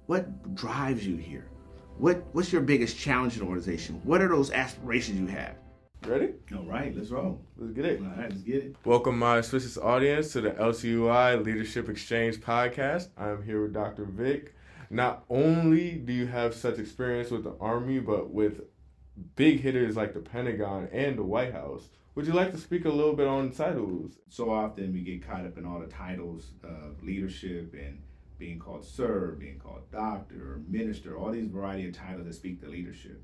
What drives you here? What's your biggest challenge in the organization? What are those aspirations you have? Ready? All right, let's roll. Let's get it. All right, let's get it. Welcome, my Swiss audience, to the LTUI Leadership Exchange podcast. I'm here with Dr. Vic. Not only do you have such experience with the Army, but with big hitters like the Pentagon and the White House. Would you like to speak a little bit on titles? So often we get caught up in all the titles of leadership and being called sir, being called doctor or minister, all these variety of titles that speak to leadership.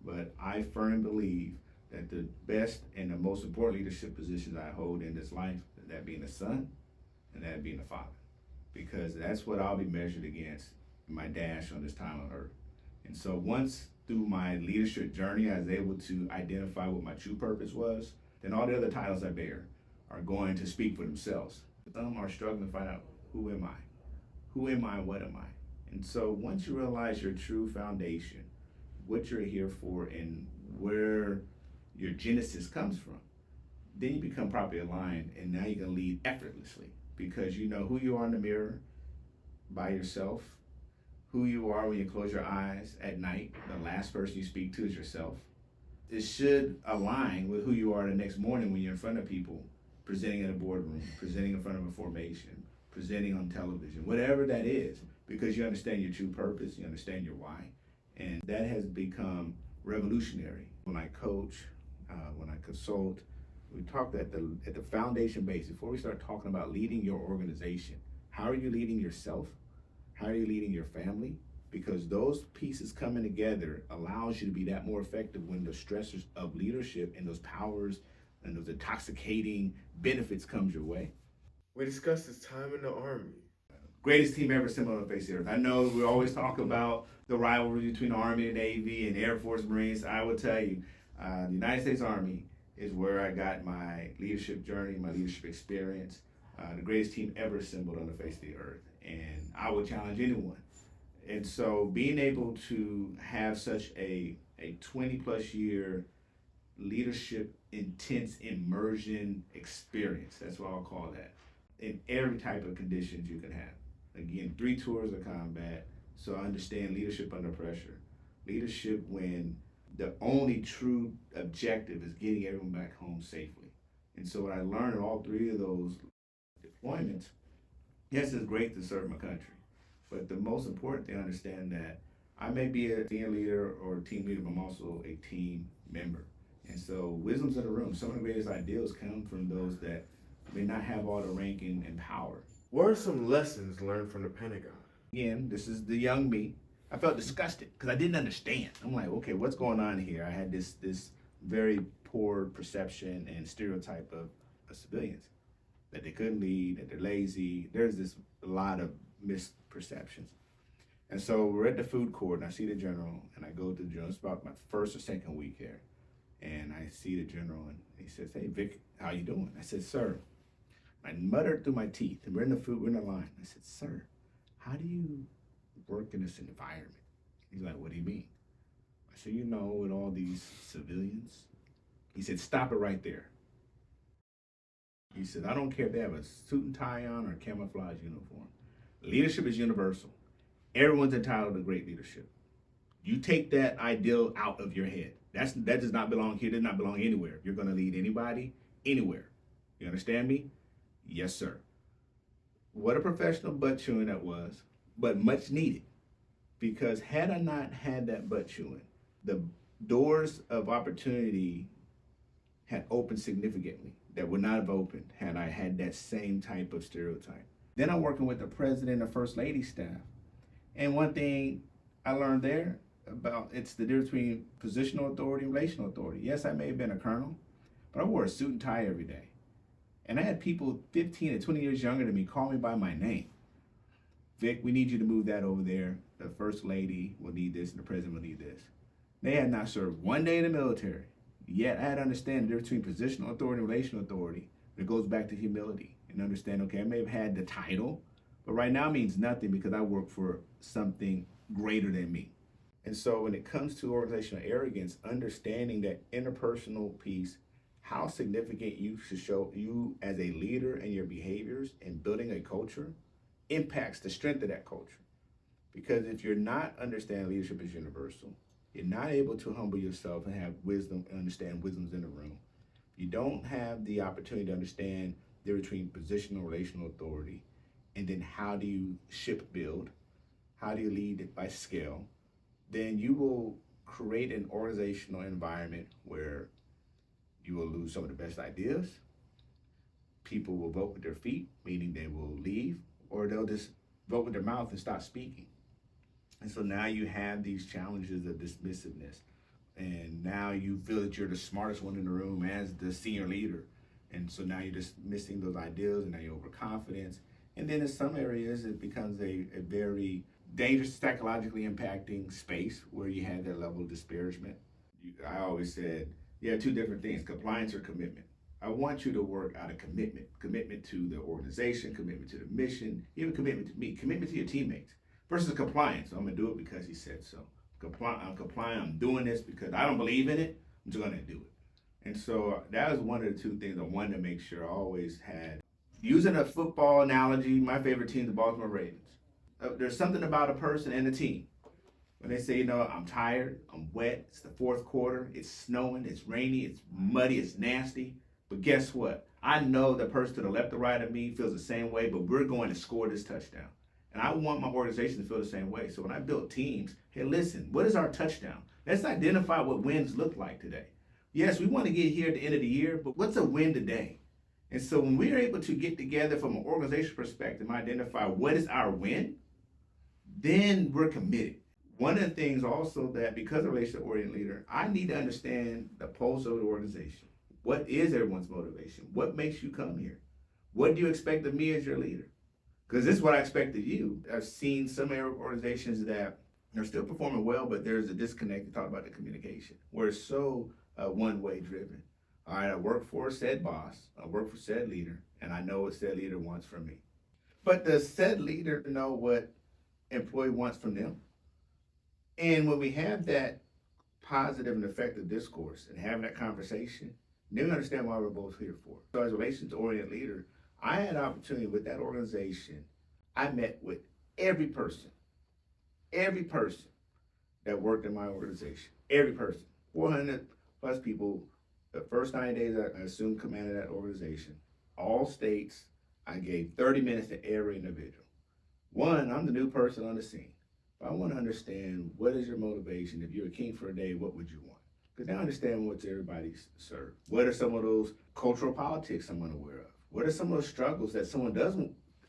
But I firmly believe that the best and the most important leadership positions I hold in this life, that being a son and that being a father, because that's what I'll be measured against in my dash on this time on earth. And so once through my leadership journey, I was able to identify what my true purpose was, then all the other titles I bear are going to speak for themselves. Some are struggling to find out, who am I? Who am I? What am I? And so once you realize your true foundation, what you're here for and where your genesis comes from, then you become properly aligned, and now you can lead effortlessly because you know who you are in the mirror by yourself, who you are when you close your eyes at night. The last person you speak to is yourself. It should align with who you are the next morning when you're in front of people, presenting in a boardroom, presenting in front of a formation, presenting on television, whatever that is, because you understand your true purpose, you understand your why. And that has become revolutionary. When I coach, when I consult, we talked at the foundation base, before we start talking about leading your organization. How are you leading yourself? How are you leading your family? Because those pieces coming together allows you to be that more effective when the stressors of leadership and those powers and those intoxicating benefits comes your way. We discussed his time in the Army. Greatest team ever assembled on the face of the earth. I know we always talk about the rivalry between the Army and Navy and Air Force, Marines. I will tell you, the United States Army is where I got my leadership journey, my leadership experience. The greatest team ever assembled on the face of the earth. And I would challenge anyone. And so being able to have such a 20 plus year leadership intense immersion experience, that's what I'll call that, in every type of conditions you can have. Again, 3 tours of combat, so I understand leadership under pressure. Leadership when the only true objective is getting everyone back home safely. And so what I learned in all 3 of those deployments, yes, it's great to serve my country, but the most important thing, I understand that I may be a senior leader or a team leader, but I'm also a team member. And so wisdom's in the room. Some of the greatest ideals come from those that may not have all the ranking and power. What are some lessons learned from the Pentagon? Again, this is the young me. I felt disgusted because I didn't understand. I'm like, okay, what's going on here? I had this very poor perception and stereotype of civilians, that they couldn't lead, that they're lazy. There's this a lot of misperceptions. And so we're at the food court, and I see the general, and I go to the general. It's about my first or second week there. And I see the general, and he says, "Hey, Vic, how you doing?" I said, "Sir." I muttered through my teeth, and we're in the food, we're in the line. I said, "Sir, how do you work in this environment?" He's like, "What do you mean?" I said, "You know, with all these civilians." He said, "Stop it right there." He said, "I don't care if they have a suit and tie on or a camouflage uniform. Leadership is universal. Everyone's entitled to great leadership. You take that ideal out of your head. That does not belong here, does not belong anywhere. You're going to lead anybody, anywhere. You understand me?" "Yes, sir." What a professional butt chewing that was, but much needed. Because had I not had that butt chewing, the doors of opportunity had opened significantly that would not have opened had I had that same type of stereotype. Then I'm working with the president and first lady staff. And one thing I learned there about, it's the difference between positional authority and relational authority. Yes, I may have been a colonel, but I wore a suit and tie every day. And I had people 15 and 20 years younger than me call me by my name. "Vic, we need you to move that over there. The first lady will need this and the president will need this." They had not served one day in the military. Yet I had to understand the difference between positional authority and relational authority. It goes back to humility and understand, okay, I may have had the title, but right now means nothing because I work for something greater than me. And so when it comes to organizational arrogance, understanding that interpersonal piece, how significant you should show you as a leader and your behaviors in building a culture impacts the strength of that culture. Because if you're not understanding leadership is universal, you're not able to humble yourself and have wisdom and understand wisdom's in the room. You don't have the opportunity to understand the difference between positional and relational authority, and then how do you ship build, how do you lead by scale, then you will create an organizational environment where you will lose some of the best ideas. People will vote with their feet, meaning they will leave, or they'll just vote with their mouth and stop speaking. And so now you have these challenges of dismissiveness. And now you feel that you're the smartest one in the room as the senior leader. And so now you're just missing those ideals, and now you're overconfidence. And then in some areas, it becomes a very dangerous, psychologically impacting space where you have that level of disparagement. I always said, you have two different things, compliance or commitment. I want you to work out of commitment to the organization, commitment to the mission, even commitment to me, commitment to your teammates, versus compliance. I'm gonna do it because he said so. I'm compliant, I'm doing this because I don't believe in it, I'm just gonna do it. And so that was one of the two things I wanted to make sure I always had. Using a football analogy, my favorite team, the Baltimore Ravens. There's something about a person and a team. When they say, I'm tired, I'm wet, it's the fourth quarter, it's snowing, it's rainy, it's muddy, it's nasty. But guess what? I know the person to the left or right of me feels the same way, but we're going to score this touchdown. And I want my organization to feel the same way. So when I build teams, hey, listen, what is our touchdown? Let's identify what wins look like today. Yes, we want to get here at the end of the year, but what's a win today? And so when we're able to get together from an organizational perspective and identify what is our win, then we're committed. One of the things also that because of relationship-oriented leader, I need to understand the pulse of the organization. What is everyone's motivation? What makes you come here? What do you expect of me as your leader? Because this is what I expect of you. I've seen some organizations that are still performing well, but there's a disconnect. You talk about the communication, where it's so one-way driven. All right, I work for said boss, I work for said leader, and I know what said leader wants from me. But does said leader know what employee wants from them? And when we have that positive and effective discourse and having that conversation, then we understand why we're both here for. So as a relations-oriented leader, I had an opportunity with that organization. I met with every person that worked in my organization, every person, 400 plus people. The first 90 days I assumed command of that organization. All states, I gave 30 minutes to every individual. One, I'm the new person on the scene. But I want to understand, what is your motivation? If you're a king for a day, what would you want? Because now I understand what's everybody serve. What are some of those cultural politics I'm unaware of? What are some of those struggles that someone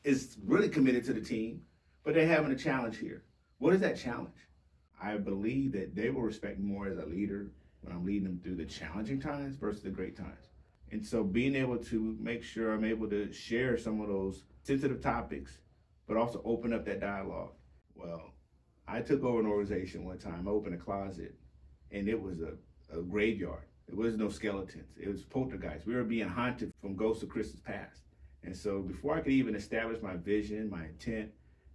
is really committed to the team, but they're having a challenge here? What is that challenge? I believe that they will respect me more as a leader when I'm leading them through the challenging times versus the great times. And so being able to make sure I'm able to share some of those sensitive topics, but also open up that dialogue. Well, I took over an organization one time, I opened a closet, and it was a graveyard. It was no skeletons, it was poltergeists. We were being haunted from ghosts of Christmas past. And so before I could even establish my vision, my intent,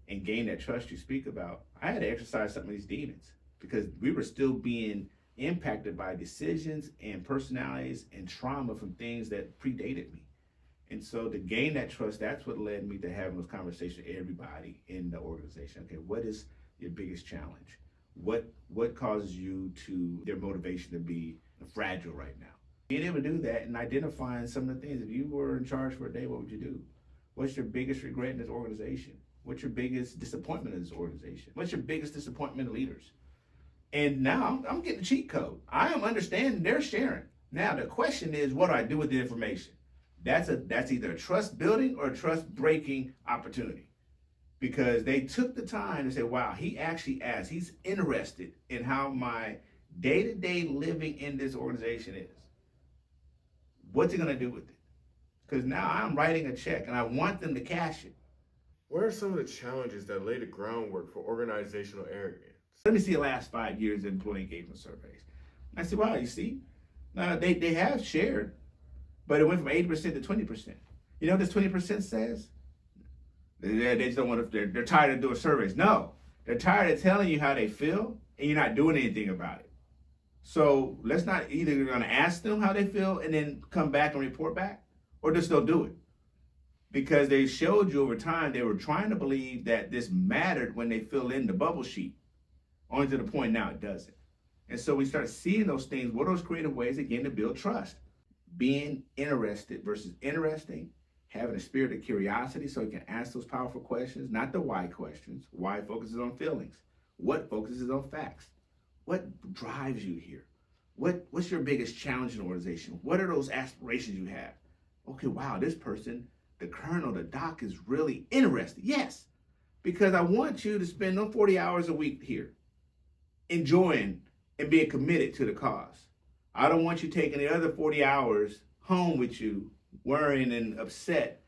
and gain that trust you speak about, I had to exercise some of these demons because we were still being impacted by decisions and personalities and trauma from things that predated me. And so to gain that trust, that's what led me to having those conversations with everybody in the organization. Okay, what is your biggest challenge? What causes you to their motivation to be fragile right now? Being able to do that and identifying some of the things. If you were in charge for a day, what would you do? What's your biggest regret in this organization? What's your biggest disappointment in this organization? What's your biggest disappointment in leaders? And now I'm getting the cheat code. I am understanding they're sharing. Now the question is, what do I do with the information? That's either a trust building or a trust breaking opportunity. Because they took the time to say, wow, he actually asked, he's interested in how my day-to-day living in this organization is. What's he gonna do with it? Because now I'm writing a check and I want them to cash it. What are some of the challenges that lay the groundwork for organizational arrogance? Let me see the last 5 years of employee engagement surveys. I said, wow, you see, they have shared, but it went from 80% to 20%. You know what this 20% says? They just don't want to, they're tired of doing surveys. No, they're tired of telling you how they feel and you're not doing anything about it. So let's not, either you're going to ask them how they feel and then come back and report back, or just don't do it. because they showed you over time they were trying to believe that this mattered when they fill in the bubble sheet, only to the point now it doesn't. And so we start seeing those things. What are those creative ways, again, to build trust? Being interested versus interesting, having a spirit of curiosity so you can ask those powerful questions, not the why questions. Why focuses on feelings. What focuses on facts? What drives you here? What's your biggest challenge in the organization? What are those aspirations you have? Okay, wow, this person, the colonel, the doc is really interested. Yes, because I want you to spend no 40 hours a week here enjoying and being committed to the cause. I don't want you taking the other 40 hours home with you, worrying and upset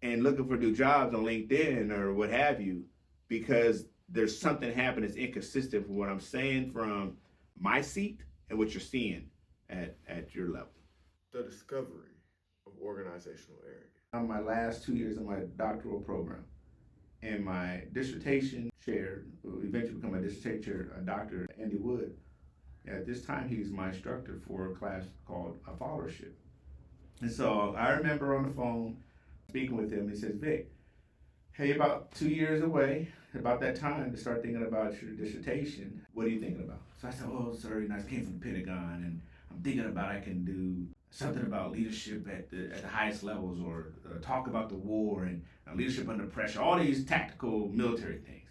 and looking for new jobs on LinkedIn or what have you, because there's something happening that's inconsistent with what I'm saying from my seat and what you're seeing at your level. The discovery of organizational arrogance. On my last 2 years of my doctoral program, and my dissertation chair, who eventually became my dissertation chair, Dr. Andy Wood, at this time he's my instructor for a class called a followership. And so I remember on the phone speaking with him. He says, Vic, hey, about 2 years away, about that time to start thinking about your dissertation. What are you thinking about? So I said, oh, sir, I came from the Pentagon, and I'm thinking about I can do something about leadership at the highest levels, or talk about the war and leadership under pressure, all these tactical military things.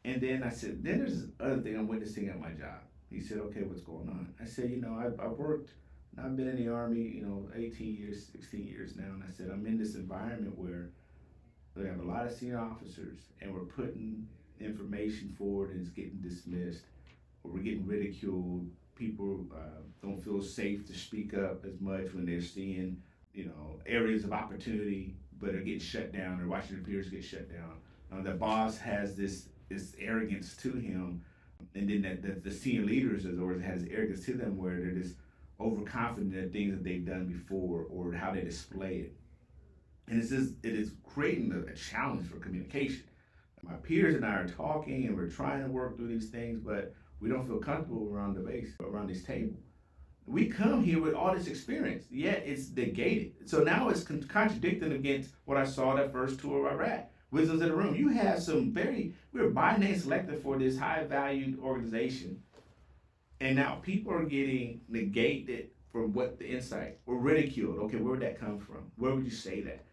And then I said, then there's this other thing I'm witnessing at my job. He said, okay, what's going on? I said, I've worked, and I've been in the Army, 18 years, 16 years now. And I said, I'm in this environment where we have a lot of senior officers, and we're putting information forward and it's getting dismissed, or we're getting ridiculed. People don't feel safe to speak up as much when they're seeing, areas of opportunity, but are getting shut down, or watching their peers get shut down. The boss has this arrogance to him, and then the senior leaders has arrogance to them, where they're just overconfident in things that they've done before or how they display it. And it is creating a challenge for communication. My peers and I are talking, and we're trying to work through these things, but we don't feel comfortable around this table. We come here with all this experience, yet it's negated. So now it's contradicting against what I saw that first tour of Iraq. Wisdoms in the room. You have we were by name selected for this high valued organization, and now people are getting negated from what the insight, or ridiculed. Okay, where would that come from? Where would you say that?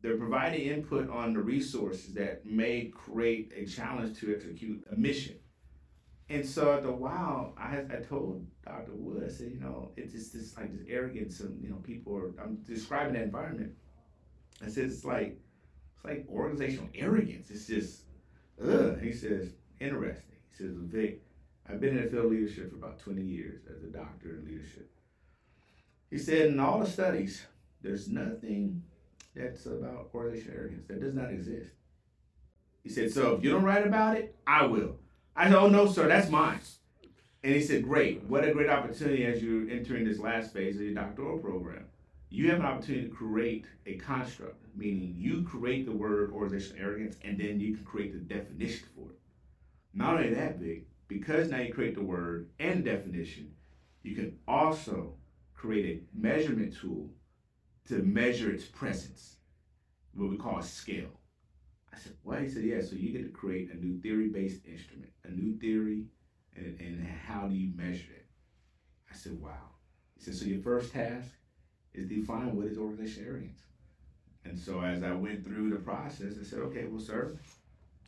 They're providing input on the resources that may create a challenge to execute a mission. And so after a while, I told Dr. Wood, I said, it's just this arrogance, and I'm describing that environment. I said, it's like organizational arrogance. It's just, ugh. He says, interesting. He says, Vic, I've been in the field of leadership for about 20 years as a doctor in leadership. He said, in all the studies, there's nothing that's about organizational arrogance. That does not exist. He said, so if you don't write about it, I will. I said, oh no, sir, that's mine. And he said, great. What a great opportunity as you're entering this last phase of your doctoral program. You have an opportunity to create a construct, meaning you create the word organizational arrogance, and then you can create the definition for it. Not only that, Vic, because now you create the word and definition, you can also create a measurement tool to measure its presence, what we call a scale. I said, what? He said, yeah, so you get to create a new theory-based instrument, a new theory, and how do you measure it? I said, wow. He said, so your first task is define what is organizational arrogance. And so as I went through the process, I said, okay, well, sir,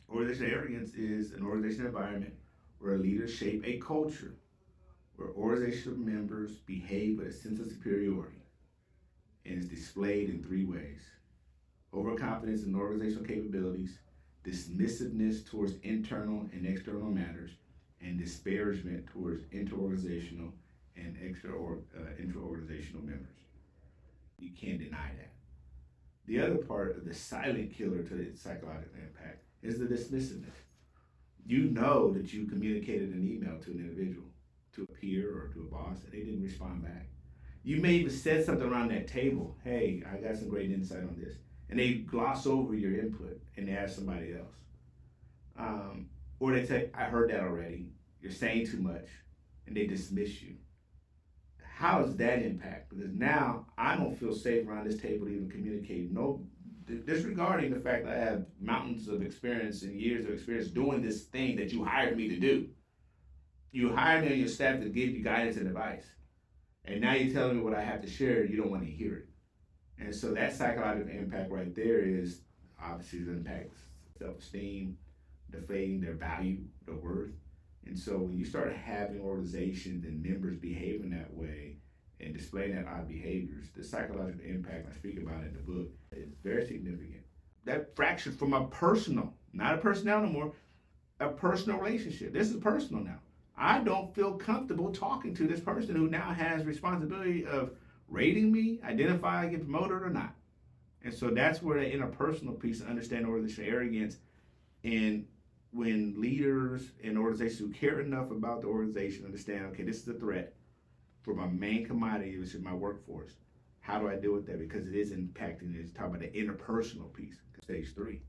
organizational arrogance is an organizational environment where leaders shape a culture where organizational members behave with a sense of superiority, and is displayed in three ways: overconfidence in organizational capabilities, dismissiveness towards internal and external matters, and disparagement towards interorganizational and intra-organizational members. You can't deny that. The other part of the silent killer to the psychological impact is the dismissiveness. You know that you communicated an email to an individual, to a peer or to a boss, and they didn't respond back. You may even said something around that table. Hey, I got some great insight on this. And they gloss over your input and they ask somebody else. Or they say, I heard that already. You're saying too much. And they dismiss you. How does that impact? Because now I don't feel safe around this table to even communicate no disregarding the fact that I have mountains of experience and years of experience doing this thing that you hired me to do. You hired me on your staff to give you guidance and advice. And now you're telling me what I have to share, you don't want to hear it. And so that psychological impact right there is obviously it impacts self-esteem, deflating their value, their worth. And so when you start having organizations and members behaving that way and displaying that odd behaviors, the psychological impact I speak about in the book is very significant. That fractures from a personal, not a personnel no more, a personal relationship. This is personal now. I don't feel comfortable talking to this person who now has responsibility of rating me, identifying, get promoted or not. And so that's where the interpersonal piece, understand organizational arrogance, and when leaders and organizations who care enough about the organization understand, okay, this is a threat for my main commodity, which is my workforce. How do I deal with that? Because it is impacting, it's talking about the interpersonal piece, stage 3.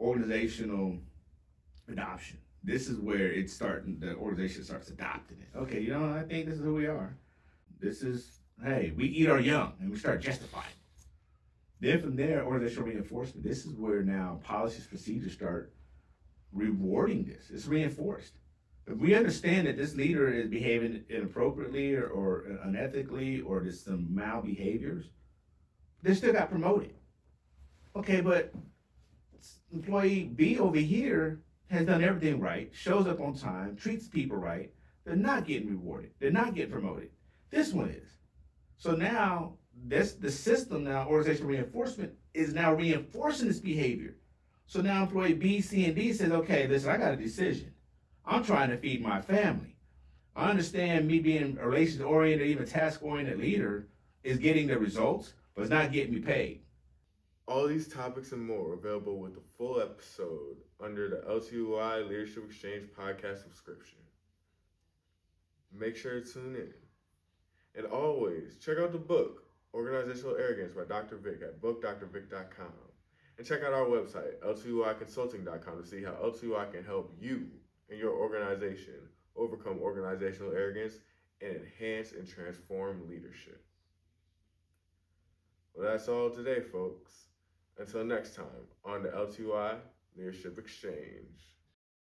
Organizational adoption. This is where it's starting, the organization starts adopting it. Okay, I think this is who we are. This is, hey, we eat our young, and we start justifying. Then from there, organizational reinforcement. This is where now policies, procedures start rewarding this. It's reinforced. If we understand that this leader is behaving inappropriately or unethically or there's some malbehaviors, they still got promoted. Okay, but employee B over here has done everything right, shows up on time, treats people right. They're not getting rewarded. They're not getting promoted. This one is. So now, the system now, organizational reinforcement, is now reinforcing this behavior. So now employee B, C, and D says, okay, listen, I got a decision. I'm trying to feed my family. I understand me being a relations-oriented, even task-oriented leader is getting the results, but it's not getting me paid. All these topics and more are available with the full episode under the LTUI Leadership Exchange podcast subscription. Make sure to tune in. And always, check out the book, Organizational Arrogance by Dr. Vic at bookdrvic.com. And check out our website, LTUIconsulting.com, to see how LTUI can help you and your organization overcome organizational arrogance and enhance and transform leadership. Well, that's all today, folks. Until next time on the LTUI Leadership Exchange.